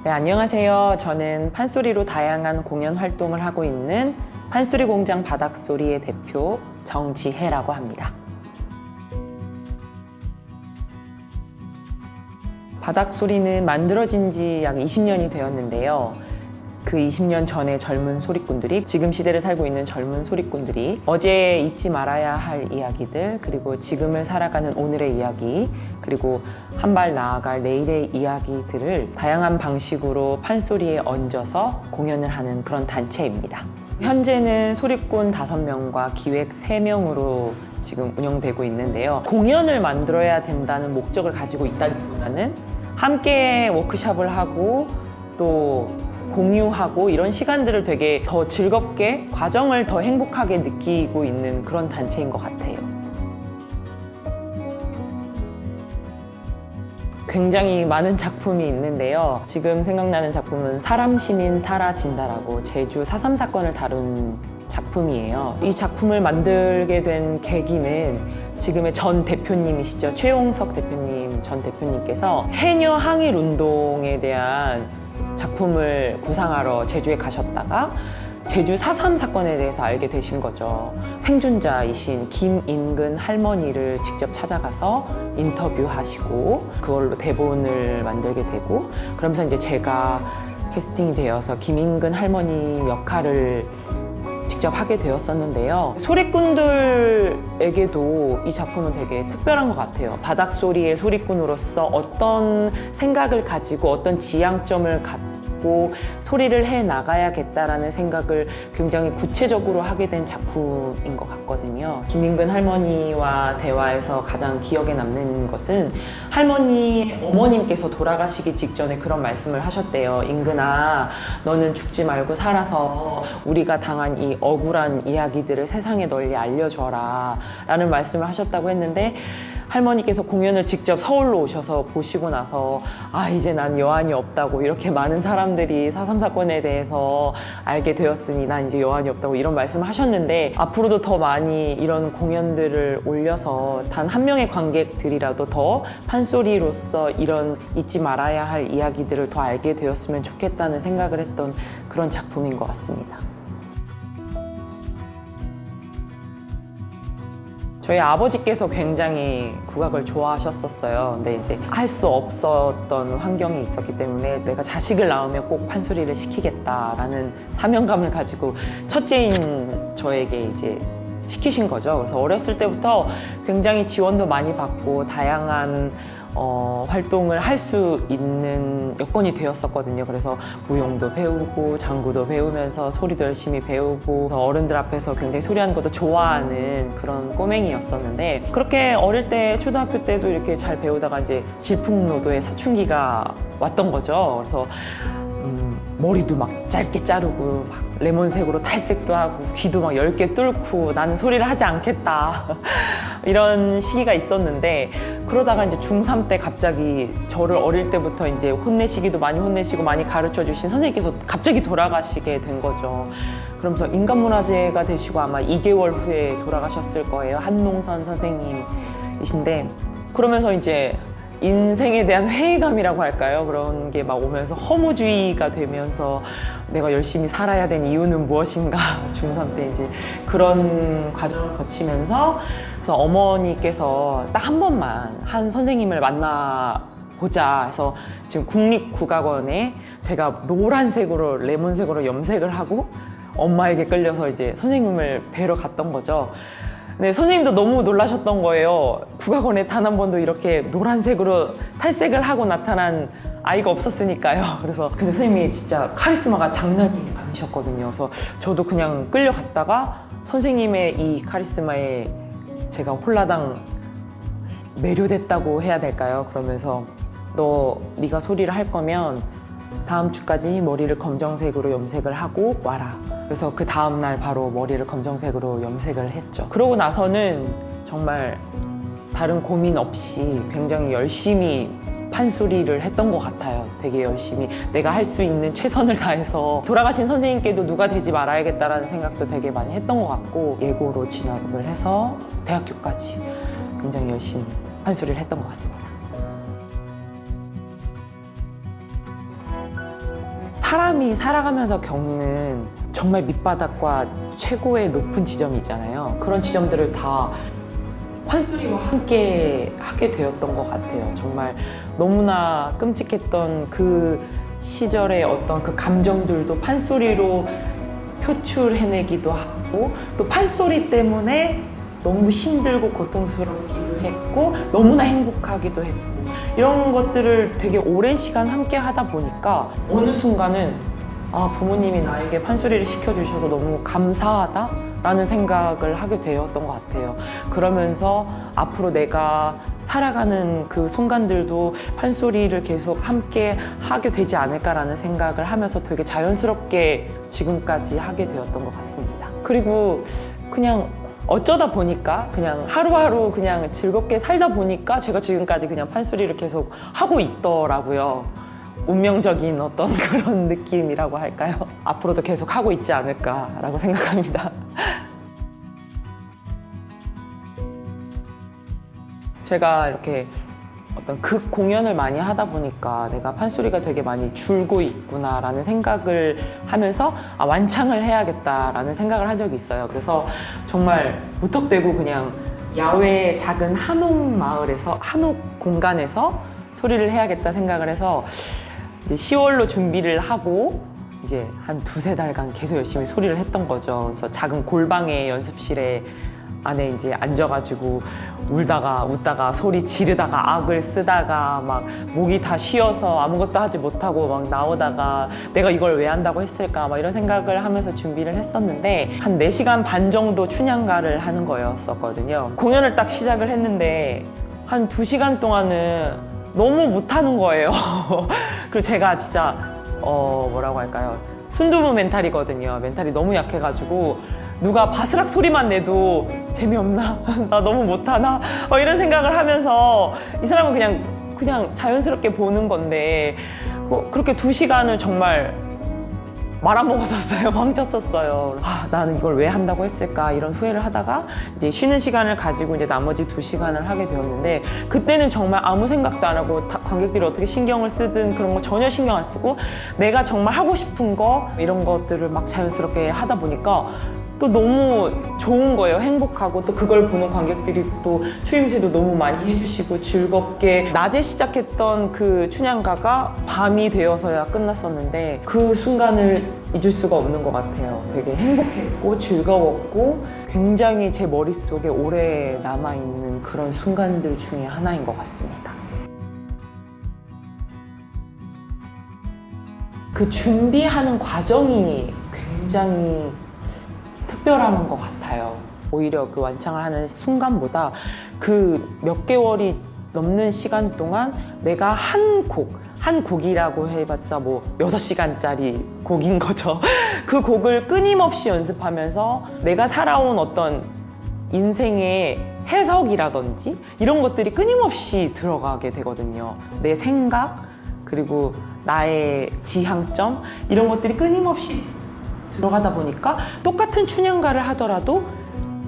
네, 안녕하세요. 저는 판소리로 다양한 공연 활동을 하고 있는 판소리 공장 바닥소리의 대표 정지혜라고 합니다. 바닥소리는 만들어진 지 약 20년이 되었는데요. 그 20년 전에 젊은 소리꾼들이, 지금 시대를 살고 있는 젊은 소리꾼들이 어제 잊지 말아야 할 이야기들, 그리고 지금을 살아가는 오늘의 이야기, 그리고 한 발 나아갈 내일의 이야기들을 다양한 방식으로 판소리에 얹어서 공연을 하는 그런 단체입니다. 현재는 소리꾼 5명과 기획 3명으로 지금 운영되고 있는데요. 공연을 만들어야 된다는 목적을 가지고 있다기보다는 함께 워크숍을 하고 또 공유하고 이런 시간들을 되게 더 즐겁게, 과정을 더 행복하게 느끼고 있는 그런 단체인 것 같아요. 굉장히 많은 작품이 있는데요. 지금 생각나는 작품은 사람 시민 사라진다라고 제주 4.3 사건을 다룬 작품이에요. 이 작품을 만들게 된 계기는 지금의 전 대표님이시죠. 최용석 대표님, 전 대표님께서 해녀 항일 운동에 대한 작품을 구상하러 제주에 가셨다가 제주 4.3 사건에 대해서 알게 되신 거죠. 생존자이신 김인근 할머니를 직접 찾아가서 인터뷰하시고 그걸로 대본을 만들게 되고, 그러면서 이제 제가 캐스팅이 되어서 김인근 할머니 역할을 직접 하게 되었었는데요. 소리꾼들에게도 이 작품은 되게 특별한 것 같아요. 바닥소리의 소리꾼으로서 어떤 생각을 가지고 어떤 지향점을 갖고 소리를 해 나가야겠다라는 생각을 굉장히 구체적으로 하게 된 작품인 것 같거든요. 김인근 할머니와 대화에서 가장 기억에 남는 것은 할머니 어머님께서 돌아가시기 직전에 그런 말씀을 하셨대요. 인근아, 너는 죽지 말고 살아서 우리가 당한 이 억울한 이야기들을 세상에 널리 알려줘라 라는 말씀을 하셨다고 했는데, 할머니께서 공연을 직접 서울로 오셔서 보시고 나서 이제 난 여한이 없다고, 이렇게 많은 사람들이 4.3 사건에 대해서 알게 되었으니 난 이제 여한이 없다고 이런 말씀을 하셨는데, 앞으로도 더 많이 이런 공연들을 올려서 단 한 명의 관객들이라도 더 판소리로서 이런 잊지 말아야 할 이야기들을 더 알게 되었으면 좋겠다는 생각을 했던 그런 작품인 것 같습니다. 저희 아버지께서 굉장히 국악을 좋아하셨었어요. 근데 이제 할 수 없었던 환경이 있었기 때문에 내가 자식을 낳으면 꼭 판소리를 시키겠다라는 사명감을 가지고 첫째인 저에게 이제 시키신 거죠. 그래서 어렸을 때부터 굉장히 지원도 많이 받고 다양한 활동을 할 수 있는 여건이 되었었거든요. 그래서 무용도 배우고 장구도 배우면서 소리도 열심히 배우고 어른들 앞에서 굉장히 소리하는 것도 좋아하는 그런 꼬맹이였었는데, 그렇게 어릴 때 초등학교 때도 이렇게 잘 배우다가 이제 질풍노도의 사춘기가 왔던 거죠. 그래서 머리도 막 짧게 자르고 막 레몬색으로 탈색도 하고 귀도 막 10개 뚫고 나는 소리를 하지 않겠다 이런 시기가 있었는데, 그러다가 이제 중3 때 갑자기 저를 어릴 때부터 이제 혼내시기도 많이 혼내시고 많이 가르쳐 주신 선생님께서 갑자기 돌아가시게 된 거죠. 그러면서 인간문화재가 되시고 아마 2개월 후에 돌아가셨을 거예요. 한농선 선생님이신데, 그러면서 이제 인생에 대한 회의감이라고 할까요? 그런 게 막 오면서 허무주의가 되면서 내가 열심히 살아야 되는 이유는 무엇인가? 중3 때 이제 그런 과정을 거치면서, 그래서 어머니께서 딱 한 번만 한 선생님을 만나보자 해서 지금 국립국악원에 제가 노란색으로 레몬색으로 염색을 하고 엄마에게 끌려서 이제 선생님을 뵈러 갔던 거죠. 네, 선생님도 너무 놀라셨던 거예요. 국악원에 단 한 번도 이렇게 노란색으로 탈색을 하고 나타난 아이가 없었으니까요. 그래서 근데 선생님이 진짜 카리스마가 장난이 아니셨거든요. 그래서 저도 그냥 끌려갔다가 선생님의 이 카리스마에 제가 홀라당 매료됐다고 해야 될까요? 그러면서 네가 소리를 할 거면 다음 주까지 머리를 검정색으로 염색을 하고 와라. 그래서 그 다음날 바로 머리를 검정색으로 염색을 했죠. 그러고 나서는 정말 다른 고민 없이 굉장히 열심히 판소리를 했던 것 같아요. 되게 열심히 내가 할 수 있는 최선을 다해서 돌아가신 선생님께도 누가 되지 말아야겠다라는 생각도 되게 많이 했던 것 같고, 예고로 진학을 해서 대학교까지 굉장히 열심히 판소리를 했던 것 같습니다. 사람이 살아가면서 겪는 정말 밑바닥과 최고의 높은 지점이 있잖아요. 그런 지점들을 다 판소리와 함께 하게 되었던 것 같아요. 정말 너무나 끔찍했던 그 시절의 어떤 그 감정들도 판소리로 표출해내기도 하고, 또 판소리 때문에 너무 힘들고 고통스럽기도 했고 너무나 행복하기도 했고, 이런 것들을 되게 오랜 시간 함께 하다 보니까 어느 순간은 부모님이 나에게 판소리를 시켜주셔서 너무 감사하다 라는 생각을 하게 되었던 것 같아요. 그러면서 앞으로 내가 살아가는 그 순간들도 판소리를 계속 함께 하게 되지 않을까라는 생각을 하면서 되게 자연스럽게 지금까지 하게 되었던 것 같습니다. 그리고 그냥 어쩌다 보니까 그냥 하루하루 그냥 즐겁게 살다 보니까 제가 지금까지 그냥 판소리를 계속 하고 있더라고요. 운명적인 어떤 그런 느낌이라고 할까요? 앞으로도 계속 하고 있지 않을까라고 생각합니다. 제가 이렇게 어떤 극 공연을 많이 하다 보니까 내가 판소리가 되게 많이 줄고 있구나라는 생각을 하면서 완창을 해야겠다라는 생각을 한 적이 있어요. 그래서 정말 무턱대고 그냥 야외 작은 한옥 마을에서, 한옥 공간에서 소리를 해야겠다 생각을 해서 이제 10월로 준비를 하고 이제 한 두세 달간 계속 열심히 소리를 했던 거죠. 그래서 작은 골방의 연습실에 안에 이제 앉아가지고 울다가 웃다가 소리 지르다가 악을 쓰다가 막 목이 다 쉬어서 아무것도 하지 못하고 막 나오다가 내가 이걸 왜 한다고 했을까 막 이런 생각을 하면서 준비를 했었는데, 한 4시간 반 정도 춘향가를 하는 거였었거든요. 공연을 딱 시작을 했는데 한 2시간 동안은 너무 못하는 거예요. 그리고 제가 진짜 뭐라고 할까요? 순두부 멘탈이거든요. 멘탈이 너무 약해가지고 누가 바스락 소리만 내도 재미없나? 나 너무 못하나? 이런 생각을 하면서 이 사람은 그냥 자연스럽게 보는 건데 그렇게 2시간을 정말 말아먹었었어요. 망쳤었어요. 나는 이걸 왜 한다고 했을까 이런 후회를 하다가 이제 쉬는 시간을 가지고 이제 나머지 2시간을 하게 되었는데, 그때는 정말 아무 생각도 안 하고 관객들이 어떻게 신경을 쓰든 그런 거 전혀 신경 안 쓰고 내가 정말 하고 싶은 거 이런 것들을 막 자연스럽게 하다 보니까 또 너무 좋은 거예요. 행복하고 또 그걸 보는 관객들이 또 추임새도 너무 많이 해주시고 즐겁게, 낮에 시작했던 그 춘향가가 밤이 되어서야 끝났었는데 그 순간을 잊을 수가 없는 것 같아요. 되게 행복했고 즐거웠고 굉장히 제 머릿속에 오래 남아있는 그런 순간들 중에 하나인 것 같습니다. 그 준비하는 과정이 굉장히 특별한 것 같아요. 오히려 그 완창을 하는 순간보다 그 몇 개월이 넘는 시간 동안 내가 한 곡이라고 해봤자 뭐 6시간짜리 곡인 거죠. 그 곡을 끊임없이 연습하면서 내가 살아온 어떤 인생의 해석이라든지 이런 것들이 끊임없이 들어가게 되거든요. 내 생각, 그리고 나의 지향점, 이런 것들이 끊임없이 들어가다 보니까 똑같은 춘향가를 하더라도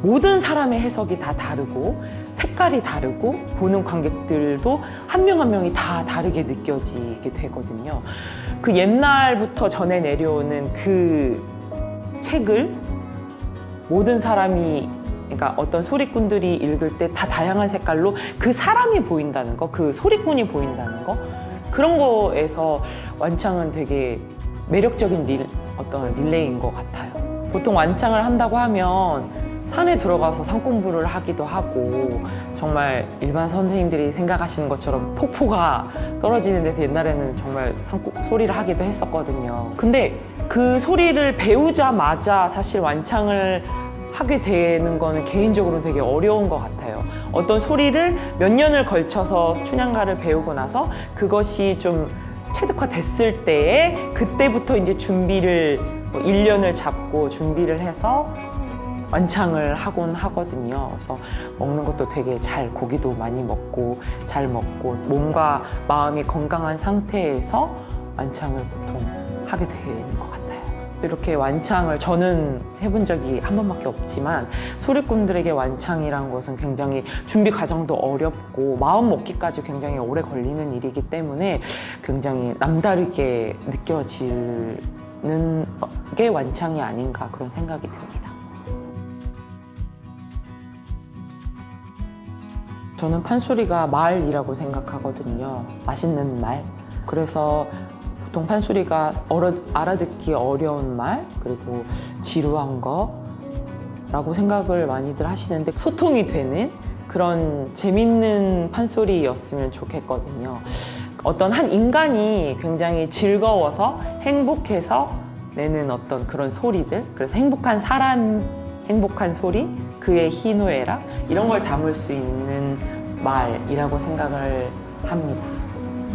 모든 사람의 해석이 다 다르고 색깔이 다르고 보는 관객들도 한 명 한 명이 다 다르게 느껴지게 되거든요. 그 옛날부터 전해 내려오는 그 책을 모든 사람이, 그러니까 어떤 소리꾼들이 읽을 때 다 다양한 색깔로 그 사람이 보인다는 거, 그 소리꾼이 보인다는 거, 그런 거에서 완창은 되게 매력적인 어떤 릴레이인 것 같아요. 보통 완창을 한다고 하면 산에 들어가서 산 공부를 하기도 하고 정말 일반 선생님들이 생각하시는 것처럼 폭포가 떨어지는 데서 옛날에는 정말 소리를 하기도 했었거든요. 근데 그 소리를 배우자마자 사실 완창을 하게 되는 거는 개인적으로 되게 어려운 것 같아요. 어떤 소리를 몇 년을 걸쳐서 춘향가를 배우고 나서 그것이 좀 체득화됐을 때에 그때부터 이제 준비를 1년을 잡고 준비를 해서 완창을 하곤 하거든요. 그래서 먹는 것도 되게 고기도 많이 먹고 잘 먹고 몸과 마음이 건강한 상태에서 완창을 보통 하게 되는 것 같아요. 이렇게 완창을 저는 해본 적이 한 번밖에 없지만 소리꾼들에게 완창이란 것은 굉장히 준비 과정도 어렵고 마음 먹기까지 굉장히 오래 걸리는 일이기 때문에 굉장히 남다르게 느껴지는 게 완창이 아닌가 그런 생각이 듭니다. 저는 판소리가 말이라고 생각하거든요. 맛있는 말. 그래서 보통 판소리가 알아듣기 어려운 말, 그리고 지루한 거라고 생각을 많이들 하시는데 소통이 되는 그런 재밌는 판소리였으면 좋겠거든요. 어떤 한 인간이 굉장히 즐거워서 행복해서 내는 어떤 그런 소리들, 그래서 행복한 사람, 행복한 소리, 그의 희노애락 이런 걸 담을 수 있는 말이라고 생각을 합니다.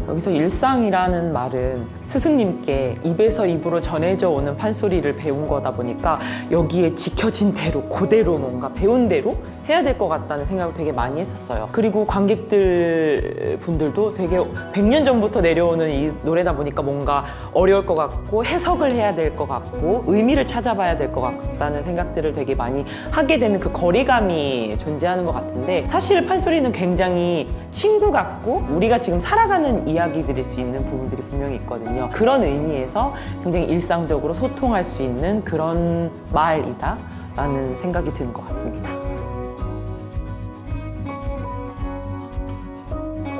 여기서 일상이라는 말은 스승님께 입에서 입으로 전해져 오는 판소리를 배운 거다 보니까 여기에 지켜진 대로, 그대로 뭔가 배운 대로 해야 될 것 같다는 생각을 되게 많이 했었어요. 그리고 관객들 분들도 되게 100년 전부터 내려오는 이 노래다 보니까 뭔가 어려울 것 같고 해석을 해야 될 것 같고 의미를 찾아봐야 될 것 같다는 생각들을 되게 많이 하게 되는 그 거리감이 존재하는 것 같은데, 사실 판소리는 굉장히 친구 같고 우리가 지금 살아가는 이야기들일 수 있는 부분들이 분명히 있거든요. 그런 의미에서 굉장히 일상적으로 소통할 수 있는 그런 말이다 라는 생각이 드는 것 같습니다.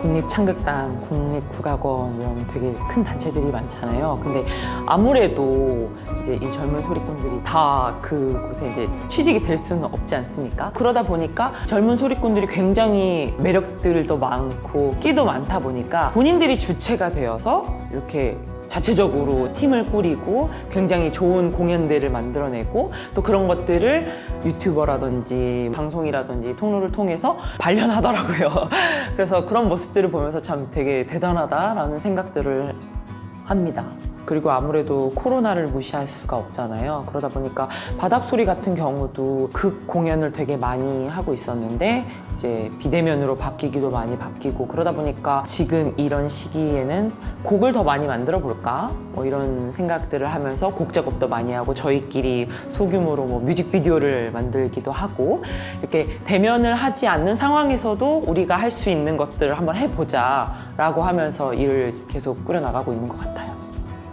국립창극단, 국립국악원 이런 되게 큰 단체들이 많잖아요. 근데 아무래도 이제 이 젊은 소리꾼들이 다 그곳에 이제 취직이 될 수는 없지 않습니까? 그러다 보니까 젊은 소리꾼들이 굉장히 매력들도 많고 끼도 많다 보니까 본인들이 주체가 되어서 이렇게 자체적으로 팀을 꾸리고 굉장히 좋은 공연들을 만들어내고 또 그런 것들을 유튜버라든지 방송이라든지 통로를 통해서 발견하더라고요. 그래서 그런 모습들을 보면서 참 되게 대단하다라는 생각들을 합니다. 그리고 아무래도 코로나를 무시할 수가 없잖아요. 그러다 보니까 바닥소리 같은 경우도 극 공연을 되게 많이 하고 있었는데 이제 비대면으로 바뀌기도 많이 바뀌고, 그러다 보니까 지금 이런 시기에는 곡을 더 많이 만들어 볼까? 뭐 이런 생각들을 하면서 곡 작업도 많이 하고 저희끼리 소규모로 뭐 뮤직비디오를 만들기도 하고, 이렇게 대면을 하지 않는 상황에서도 우리가 할 수 있는 것들을 한번 해보자 라고 하면서 일을 계속 꾸려나가고 있는 것 같아요.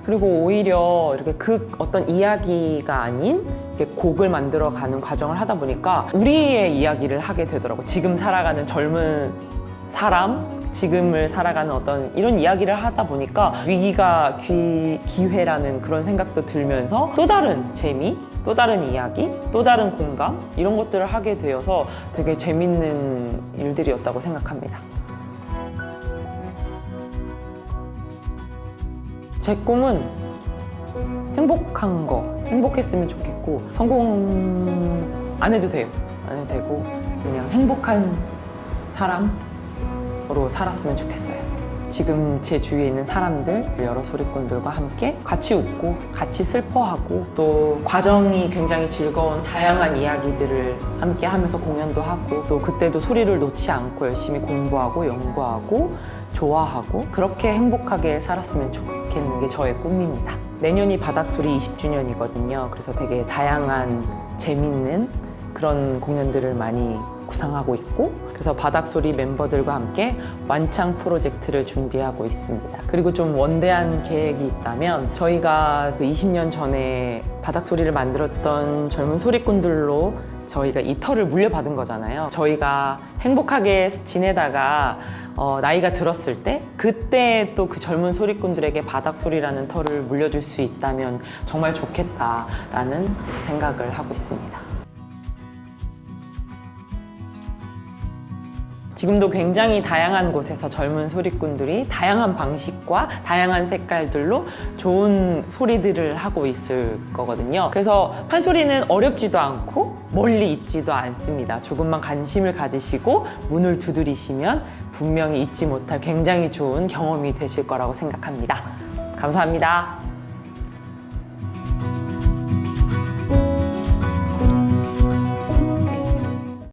그리고 오히려 이렇게 어떤 이야기가 아닌 이렇게 곡을 만들어가는 과정을 하다 보니까 우리의 이야기를 하게 되더라고요. 지금 살아가는 젊은 사람, 지금을 살아가는 어떤 이런 이야기를 하다 보니까 위기가 기회라는 그런 생각도 들면서 또 다른 재미, 또 다른 이야기, 또 다른 공감 이런 것들을 하게 되어서 되게 재밌는 일들이었다고 생각합니다. 제 꿈은 행복한 거, 행복했으면 좋겠고, 성공 안 해도 돼요. 안 해도 되고 그냥 행복한 사람으로 살았으면 좋겠어요. 지금 제 주위에 있는 사람들, 여러 소리꾼들과 함께 같이 웃고 같이 슬퍼하고 또 과정이 굉장히 즐거운 다양한 이야기들을 함께 하면서 공연도 하고, 또 그때도 소리를 놓지 않고 열심히 공부하고 연구하고 좋아하고 그렇게 행복하게 살았으면 좋겠는 게 저의 꿈입니다. 내년이 바닥소리 20주년이거든요. 그래서 되게 다양한 재밌는 그런 공연들을 많이 구상하고 있고, 그래서 바닥소리 멤버들과 함께 완창 프로젝트를 준비하고 있습니다. 그리고 좀 원대한 계획이 있다면, 저희가 그 20년 전에 바닥소리를 만들었던 젊은 소리꾼들로 저희가 이 터를 물려받은 거잖아요. 저희가 행복하게 지내다가 나이가 들었을 때 그때 또 그 젊은 소리꾼들에게 바닥소리라는 터를 물려줄 수 있다면 정말 좋겠다라는 생각을 하고 있습니다. 지금도 굉장히 다양한 곳에서 젊은 소리꾼들이 다양한 방식과 다양한 색깔들로 좋은 소리들을 하고 있을 거거든요. 그래서 판소리는 어렵지도 않고 멀리 있지도 않습니다. 조금만 관심을 가지시고 문을 두드리시면 분명히 잊지 못할 굉장히 좋은 경험이 되실 거라고 생각합니다. 감사합니다.